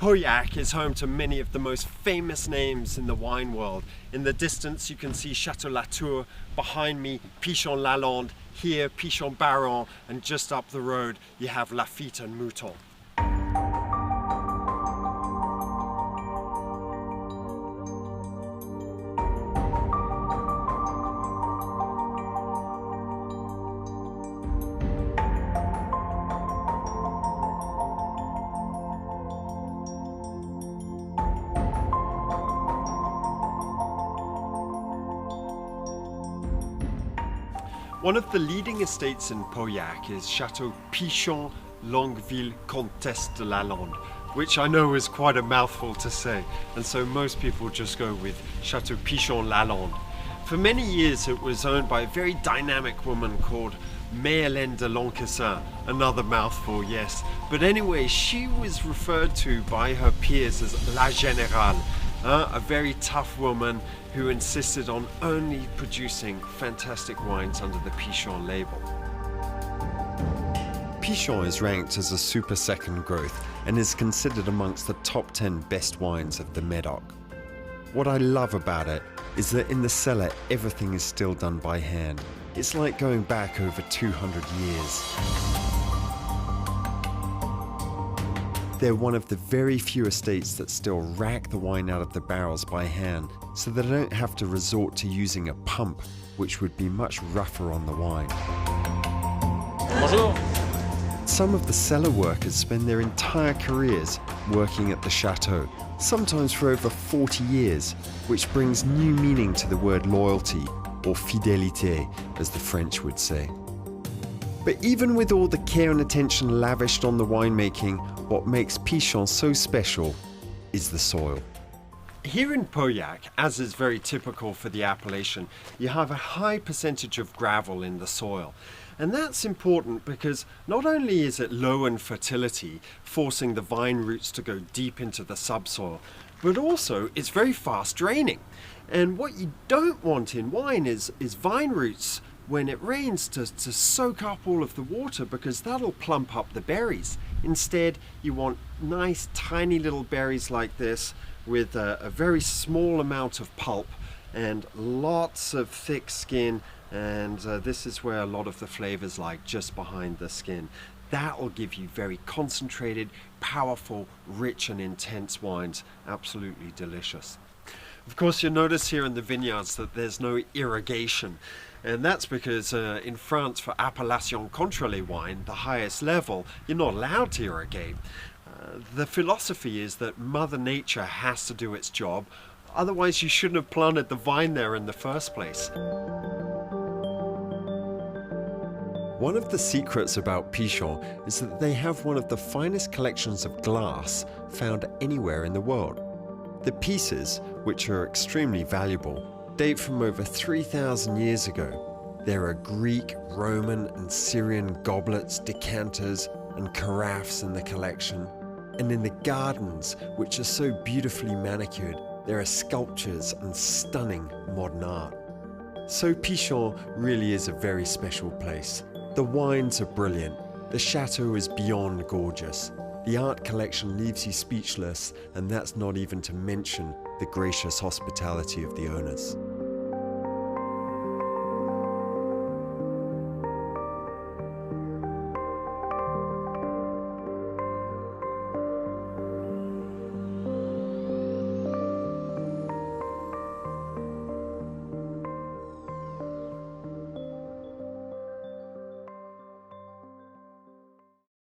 Pauillac is home to many of the most famous names in the wine world. In the distance you can see Château Latour, behind me Pichon Lalande, here Pichon Baron, and just up the road you have Lafite and Mouton. One of the leading estates in Pauillac is Château Pichon Longueville Comtesse de Lalande, which I know is quite a mouthful to say, and so most people just go with Château Pichon Lalande. For many years it was owned by a very dynamic woman called Hélène de Lancassin, another mouthful, yes. But anyway, she was referred to by her peers as La Générale, a very tough woman who insisted on only producing fantastic wines under the Pichon label. Pichon is ranked as a super second growth and is considered amongst the top 10 best wines of the Médoc. What I love about it is that in the cellar everything is still done by hand. It's like going back over 200 years. They're one of the very few estates that still rack the wine out of the barrels by hand, so they don't have to resort to using a pump, which would be much rougher on the wine. Bonjour. Some of the cellar workers spend their entire careers working at the chateau, sometimes for over 40 years, which brings new meaning to the word loyalty, or fidélité, as the French would say. But even with all the care and attention lavished on the winemaking, what makes Pichon so special is the soil. Here in Pauillac, as is very typical for the appellation, you have a high percentage of gravel in the soil. And that's important because not only is it low in fertility, forcing the vine roots to go deep into the subsoil, but also it's very fast draining. And what you don't want in wine is vine roots when it rains to soak up all of the water, because that'll plump up the berries. Instead, you want nice tiny little berries like this with a very small amount of pulp and lots of thick skin, and this is where a lot of the flavors lie, just behind the skin. That will give you very concentrated, powerful, rich and intense wines. Absolutely delicious. Of course, you'll notice here in the vineyards that there's no irrigation. And that's because in France, for Appellation Contrôlée wine, the highest level, you're not allowed to irrigate. The philosophy is that Mother Nature has to do its job, otherwise you shouldn't have planted the vine there in the first place. One of the secrets about Pichon is that they have one of the finest collections of glass found anywhere in the world. The pieces, which are extremely valuable, date from over 3,000 years ago. There are Greek, Roman and Syrian goblets, decanters and carafes in the collection. And in the gardens, which are so beautifully manicured, there are sculptures and stunning modern art. So Pichon really is a very special place. The wines are brilliant. The chateau is beyond gorgeous. The art collection leaves you speechless, and that's not even to mention the gracious hospitality of the owners.